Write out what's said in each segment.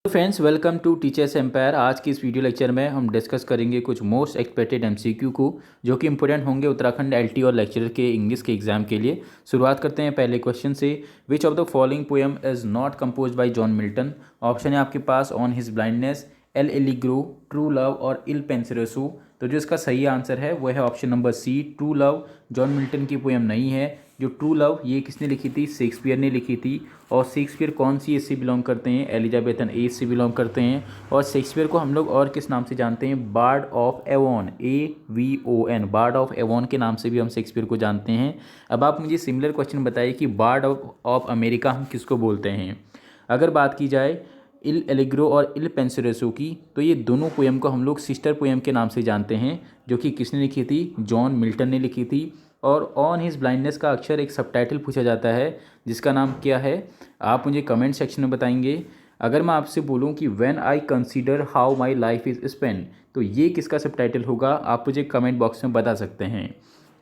तो friends, welcome to teachers empire. आज की इस वीडियो लेक्चर में हम डिस्कस करेंगे कुछ मोस्ट एक्सपेक्टेड एमसीक्यू को, जो कि इंपॉर्टेंट होंगे उत्तराखंड एलटी और लेक्चरर के इंग्लिश के एग्जाम के लिए। शुरुआत करते हैं पहले क्वेश्चन से। विच of the following poem is not compose bye John Milton? Option है आपके pass on his blindness, L Allegro, true love और इल पेंसिरसो। तो जो इसका सही आंसर है वो है option number C, true love. John Milton की पोएम नहीं है। जो ट्रू लव ये किसने लिखी थी? शेक्सपियर ने लिखी थी। और शेक्सपियर कौन सी एज से बिलोंग करते हैं? एलिजाबेथन एज से बिलोंग करते हैं। और शेक्सपियर को हम लोग और किस नाम से जानते हैं? Bard of Avon, AVON, Bard of Avon के नाम से भी हम शेक्सपियर को जानते हैं। अब आप मुझे सिमिलर क्वेश्चन बताइए कि बार्ड ऑफ अमेरिका हम किसको बोलते हैं? अगर बात की जाए इल एलिग्रो और इल पेंसिरसो की, तो ये दोनों पोएम को हम लोग सिस्टर पोएम के नाम से जानते हैं, जो कि किसने लिखी थी? जॉन मिल्टन ने लिखी थी। और ऑन हिज ब्लाइंडनेस का अक्सर एक सबटाइटल पूछा जाता है, जिसका नाम क्या है? आप मुझे कमेंट सेक्शन में बताएंगे। अगर मैं आपसे बोलूं कि when I consider how my life is spend, तो ये किसका सबटाइटल होगा? आप मुझे कमेंट बॉक्स में बता सकते हैं।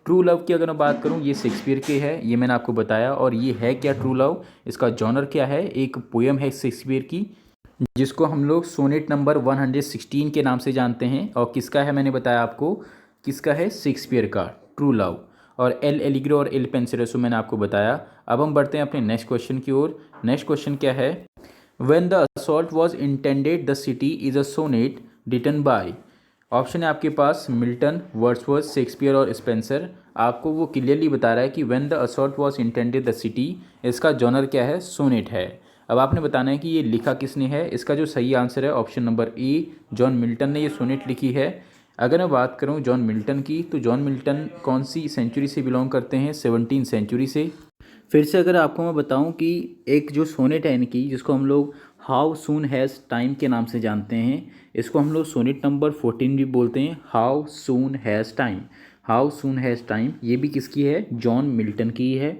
ट्रू लव की अगर मैं बात करूं, ये शेक्सपियर के है, ये मैंने आपको बताया। और ये है क्या ट्रू लव? इसका जॉनर क्या है? एक पोएम है शेक्सपियर की, जिसको हम लोग सोनेट नंबर 116 के नाम से जानते हैं। और किसका है? मैंने बताया आपको किसका है? शेक्सपियर का ट्रू लव। और एल एलिग्रो और एल पेंसिरसो मैंने आपको बताया। अब हम बढ़ते हैं अपने नेक्स्ट क्वेश्चन की ओर। नेक्स्ट क्वेश्चन क्या है? When the assault was intended the city is a sonnet written by. Option है आपके पास मिल्टन, वर्ड्सवर्थ, शेक्सपियर और स्पेंसर। आपको वो क्लियरली बता रहा है कि when the assault was intended the city, इसका जॉनर क्या है? सोनेट है। अब आपने बताना है कि ये लिखा किसने है। इसका जो सही आंसर है option number A, John Milton ने ये सोनेट लिखी है। अगर मैं बात करूं जॉन मिल्टन की, तो जॉन मिल्टन कौन सी सेंचुरी से बिलोंग करते हैं? 17वीं सेंचुरी से। फिर से अगर आपको मैं बताऊं कि एक जो सोनेट है इनकी, जिसको हम लोग हाउ सून हैज़ टाइम के नाम से जानते हैं, इसको हम लोग सोनेट नंबर 14 भी बोलते हैं। How soon has time, how soon has time, ये भी किसकी है? जॉन मिल्टन की है।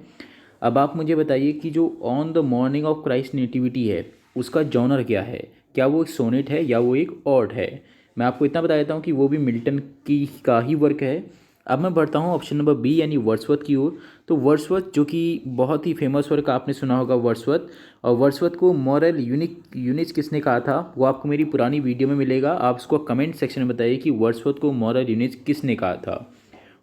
अब आप मुझे बताइए कि जो on the morning of Christ nativity है, उसका जॉनर क्या है? क्या वो एक सोनेट है या वो एक ऑड है? मैं आपको इतना बता देता हूँ कि वो भी मिल्टन की का ही वर्क है। अब मैं बढ़ता हूँ ऑप्शन नंबर बी यानी वर्ड्सवर्थ की ओर। तो वर्ड्सवर्थ जो कि बहुत ही फेमस वर्क आपने सुना होगा वर्ड्सवर्थ। और वर्ड्सवर्थ को मॉरल यूनिट किसने कहा था? वो आपको मेरी पुरानी वीडियो में मिलेगा। आप उसको कमेंट सेक्शन में बताइए कि वर्ड्सवर्थ को मॉरल यूनिट किसने कहा था।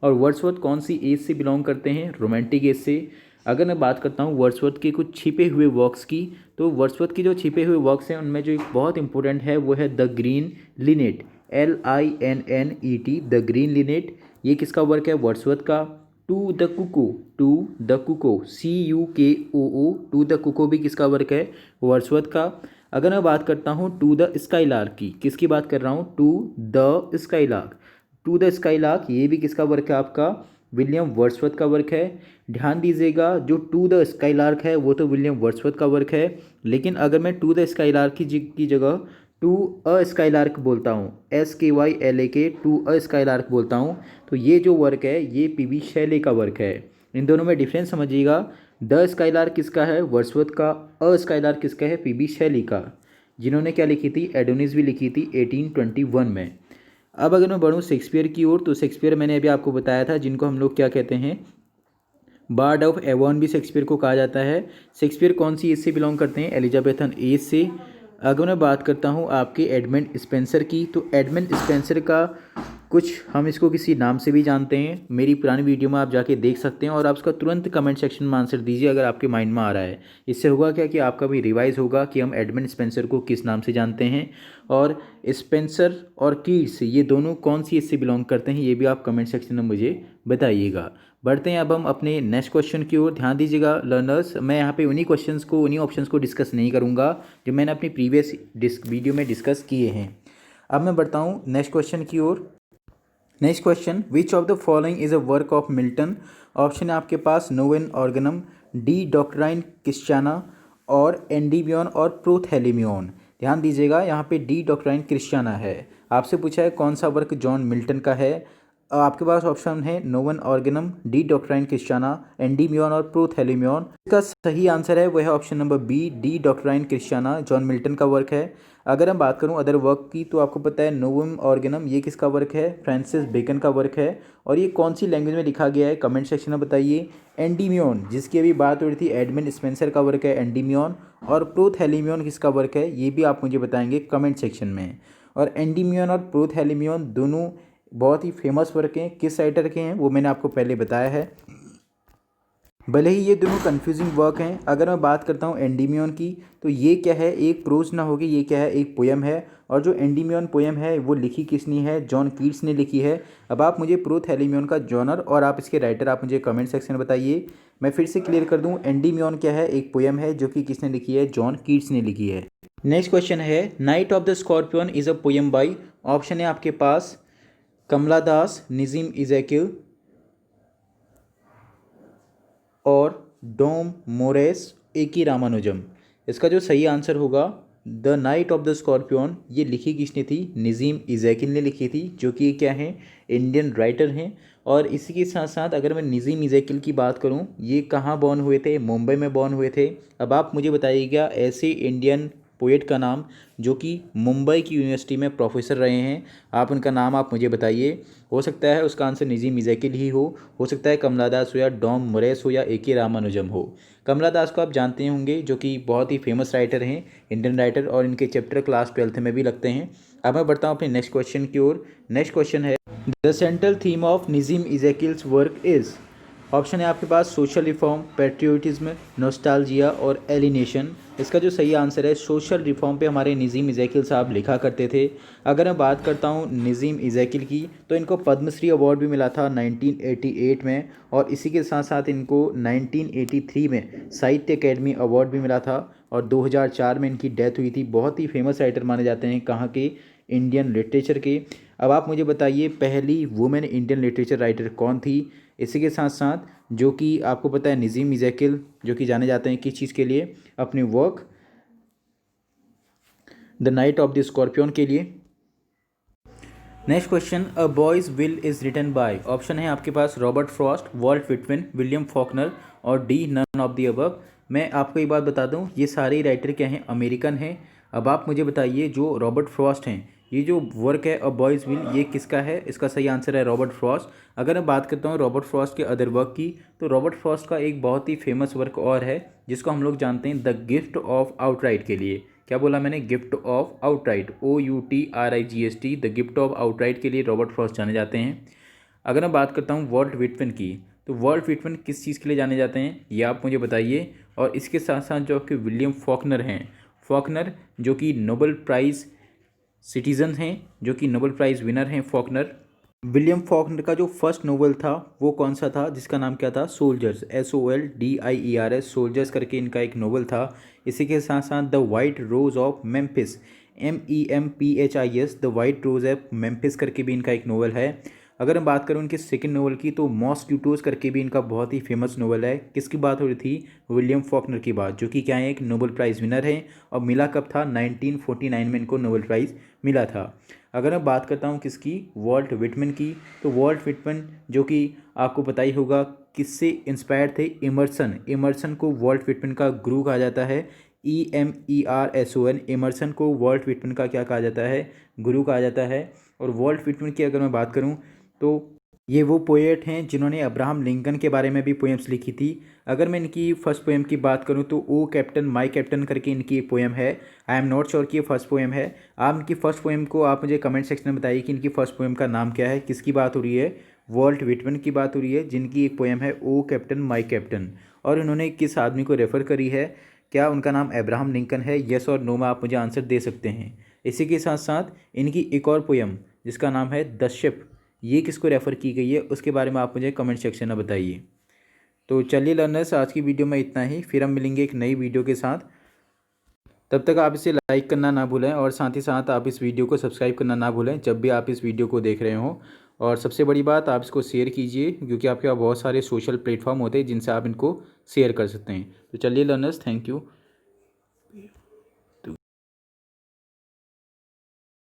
और वर्ड्सवर्थ कौन सी एज से बिलोंग करते हैं? रोमांटिक एज से। अगर मैं बात करता हूँ वर्ड्सवर्थ के कुछ छिपे हुए वर्क्स की, तो वर्ड्सवर्थ की जो छिपे हुए वर्क्स हैं उनमें जो एक बहुत इंपॉर्टेंट है वो है the green linnet, LINNET, the green linnet. ये किसका वर्क है? वर्ड्सवर्थ का। To the cuckoo, to the cuckoo, CUKOO, to the cuckoo भी किसका वर्क है? वर्ड्सवर्थ का। अगर मैं बात करता हूँ टू द स्काईलार्क की, किसकी बात कर रहा हूँ? To the skylark, to the skylark, ये भी किसका वर्क है? आपका विलियम वर्ड्सवर्थ का वर्क है। ध्यान दीजिएगा, जो टू द स्काईलार्क है वो तो विलियम वर्ड्सवर्थ का वर्क है, लेकिन अगर मैं टू द स्काईलार्क की जगह टू अ स्काईलार्क बोलता हूँ, SKYLAK, टू अ स्काईलार्क बोलता हूँ, तो ये जो वर्क है ये PB शैले का वर्क है। इन दोनों में डिफरेंस समझिएगा। द स्काईलार्क किसका है? वर्ड्सवर्थ का। अ स्काईलार्क किसका है? PB शैली का, जिन्होंने क्या लिखी थी? एडोनिस भी लिखी थी 1821 में। अब अगर मैं बढ़ूँ शेक्सपियर की ओर, तो शेक्सपियर मैंने अभी आपको बताया था, जिनको हम लोग क्या कहते हैं? बार्ड ऑफ एवॉन भी शेक्सपियर को कहा जाता है। शेक्सपियर कौन सी एज से बिलोंग करते हैं? एलिजाबेथन एज से। अगर मैं बात करता हूँ आपके एडमंड स्पेंसर की, तो एडमंड स्पेंसर का कुछ हम इसको किसी नाम से भी जानते हैं। मेरी पुरानी वीडियो में आप जाके देख सकते हैं, और आप उसका तुरंत कमेंट सेक्शन में आंसर दीजिए अगर आपके माइंड में आ रहा है। इससे होगा क्या कि आपका भी रिवाइज होगा कि हम एडमंड स्पेंसर को किस नाम से जानते हैं। और स्पेंसर और कीट्स ये दोनों कौन सी एज से बिलोंग करते हैं, ये भी आप कमेंट सेक्शन में मुझे बताइएगा। बढ़ते हैं अब हम अपने नेक्स्ट क्वेश्चन की ओर। ध्यान दीजिएगा लर्नर्स, मैं यहाँ पे उन्हीं क्वेश्चंस को, उन्हीं ऑप्शंस को डिस्कस नहीं करूँगा जो मैंने अपनी प्रीवियस वीडियो में डिस्कस किए हैं। अब मैं बढ़ता हूँ नेक्स्ट क्वेश्चन की ओर। Next question, which of the following is a work of Milton? Option है आपके पास Novum Organum, de doctrine Christiana, और एंडीबियन और प्रोथेलेमियन। ध्यान दीजिएगा, यहाँ पे डी डॉक्ट्राइन क्रिश्चियाना है। आपसे पूछा है कौन सा वर्क जॉन मिल्टन का है। आपके पास ऑप्शन है Novum Organum, de doctrine Christiana, Endymion और प्रोथेलेमियन। इसका सही आंसर है वह है option number B, de doctrine Christiana, John Milton का वर्क है। अगर मैं बात करूं अदर वर्क की तो आपको पता है नोवम ऑर्गेनम, ये किसका वर्क है? फ्रांसिस बेकन का वर्क है। और ये कौन सी लैंग्वेज में लिखा गया है? कमेंट सेक्शन में बताइए। एंडीमियन, जिसकी अभी बात हो रही थी, एडमिन स्पेंसर का वर्क है एंडीमियन। और प्रोथैलेमियन किसका वर्क है, ये भी आप मुझे बताएंगे कमेंट सेक्शन में। और एंडीमियन और प्रोथैलेमियन दोनों बहुत ही फेमस वर्क हैं, किस राइटर के हैं वो मैंने आपको पहले बताया है। भले ही ये दोनों कंफ्यूजिंग वर्क हैं। अगर मैं बात करता हूँ एंडीमियन की, तो ये क्या है, एक प्रोज ना होगी, ये क्या है, एक पोयम है। और जो एंडीमियन पोयम है वो लिखी किसने है? जॉन कीट्स ने लिखी है। अब आप मुझे प्रोथैलेमियन का जॉनर और आप इसके राइटर आप मुझे कमेंट सेक्शन में बताइए। मैं फिर से क्लियर कर दूँ, एंडीमियन क्या है, एक पोयम है जो कि किसने लिखी है? जॉन कीट्स ने लिखी है। नेक्स्ट क्वेश्चन है, night of the scorpion is a poem by, option है आपके पास कमला दास, निज़ीम इज़ेकिल और डॉम मोरेस, ए की रामानुजम। इसका जो सही आंसर होगा, the night of the scorpion, ये लिखी किसने थी? निज़ीम इज़ेकिल ने लिखी थी, जो कि क्या है, इंडियन राइटर हैं। और इसी के साथ साथ अगर मैं निज़ीम इज़ेकिल की बात करूं, ये कहाँ बॉर्न हुए थे? मुंबई में बॉर्न हुए थे। अब आप मुझे बताइएगा ऐसे इंडियन पोएट का नाम जो कि मुंबई की यूनिवर्सिटी में प्रोफेसर रहे हैं, आप उनका नाम आप मुझे बताइए। हो सकता है उसका आंसर निज़ीम इज़ेकिल ही हो सकता है कमला दास हो, या डॉम मोरेस हो, या ए के रामानुजम हो। कमला दास को आप जानते होंगे, जो कि बहुत ही फेमस राइटर हैं, इंडियन राइटर, और इनके चैप्टर क्लास 12th में भी लगते हैं। अब मैं बढ़ता हूँ अपने नेक्स्ट क्वेश्चन की ओर। नेक्स्ट क्वेश्चन है, the central theme of Nissim Ezekiel's work is, option है आपके पास सोशल रिफॉर्म, पैट्रियोटिज्म, नोस्टाल्जिया और एलिनेशन। इसका जो सही आंसर है, सोशल रिफॉर्म पे हमारे निज़ीम इज़ेकिल साहब लिखा करते थे। अगर मैं बात करता हूँ निज़ीम इज़ेकिल की, तो इनको पद्मश्री अवार्ड भी मिला था 1988 में, और इसी के साथ साथ इनको 1983 में साहित्य अकेडमी अवार्ड भी मिला था, और 2004 में इनकी डेथ हुई थी। बहुत ही फेमस राइटर माने जाते हैं, कहाँ के? इंडियन लिटरेचर के। अब आप मुझे बताइए पहली वुमेन इंडियन लिटरेचर राइटर कौन थी? इसी के साथ साथ जो कि आपको पता है निज़ीम इज़ेकिल जो कि जाने जाते हैं किस चीज़ के लिए? अपने work the night of the scorpion के लिए। Next question, a boy's will is written by, option है आपके पास Robert Frost, Walt Whitman, William Faulkner और D none of the above. मैं आपको एक बात बता दूं, ये सारे राइटर क्या हैं? अमेरिकन हैं। अब आप मुझे बताइए जो रॉबर्ट फ्रॉस्ट हैं, ये जो वर्क है अ बॉयज़ विल, ये किसका है? इसका सही आंसर है रॉबर्ट फ्रॉस्ट। अगर मैं बात करता हूँ रॉबर्ट फ्रॉस्ट के अदर वर्क की, तो रॉबर्ट फ्रॉस्ट का एक बहुत ही फेमस वर्क और है जिसको हम लोग जानते हैं द गिफ्ट ऑफ आउटराइट के लिए। क्या बोला मैंने? Gift of outright, OUTRIGST, the gift of outright के लिए रॉबर्ट फ्रॉस्ट जाने जाते हैं। अगर मैं बात करता हूँ वॉल्ट विटमैन की, तो वॉल्ट विटमैन किस चीज़ के लिए जाने जाते हैं, ये आप मुझे बताइए। और इसके साथ साथ जो आपके विलियम फॉकनर हैं, फॉकनर जो कि नोबेल प्राइज़ सिटीजन हैं, जो कि नोबेल प्राइज़ विनर हैं फॉकनर। विलियम फॉकनर का जो फर्स्ट नोवेल था वो कौन सा था, जिसका नाम क्या था? सोल्जर्स, SOLDIERS, सोल्जर्स करके इनका एक नोवेल था। इसी के साथ साथ the white rose of Memphis, MEMPHIS, the white rose of Memphis करके भी इनका एक नोवेल है। अगर मैं बात करूँ इनके सेकंड नोवेल की, तो मॉस्क्यूटोज करके भी इनका बहुत ही फेमस नोवेल है। किसकी बात हो रही थी? विलियम फॉकनर की बात, जो कि क्या है, एक नोबेल प्राइज़ विनर है। और मिला कब था? 1949 में इनको नोबेल प्राइज़ मिला था। अगर मैं बात करता हूँ किसकी? वॉल्ट विटमैन की, तो वॉल्ट विटमैन जो कि आपको पता ही होगा किससे इंस्पायर थे? इमर्सन। इमर्सन को वॉल्ट विटमैन का गुरु कहा जाता है, EMERSON। इमर्सन को वॉल्ट विटमैन का क्या कहा जाता है? गुरु कहा जाता है। और वॉल्ट विटमैन की अगर मैं बात करूं, तो ये वो पोएट हैं जिन्होंने अब्राहम लिंकन के बारे में भी पोएम्स लिखी थी। अगर मैं इनकी फर्स्ट पोएम की बात करूं, तो ओ कैप्टन माई कैप्टन करके इनकी एक पोएम है। आई एम नॉट श्योर कि ये फर्स्ट पोएम है। आप इनकी फर्स्ट पोएम को आप मुझे कमेंट सेक्शन में बताइए कि इनकी फर्स्ट पोएम का नाम क्या है। किसकी बात हो रही है? वॉल्ट विटमैन की बात हो रही है, जिनकी एक पोएम है ओ कैप्टन माई कैप्टन। और इन्होंने किस आदमी को रेफ़र करी है? क्या उनका नाम अब्राहम लिंकन है? येस और नो में आप मुझे आंसर दे सकते हैं। इसी के साथ साथ इनकी एक और पोएम जिसका नाम है द शिप, ये किसको रेफ़र की गई है, उसके बारे में आप मुझे कमेंट सेक्शन में बताइए। तो चलिए लर्नर्स, आज की वीडियो में इतना ही, फिर हम मिलेंगे एक नई वीडियो के साथ। तब तक आप इसे लाइक करना ना भूलें, और साथ ही साथ आप इस वीडियो को सब्सक्राइब करना ना भूलें जब भी आप इस वीडियो को देख रहे हों। और सबसे बड़ी बात, आप इसको शेयर कीजिए, क्योंकि आपके पास बहुत सारे सोशल प्लेटफॉर्म होते हैं जिनसे आप इनको शेयर कर सकते हैं। तो चलिए लर्नर्स, थैंक यू।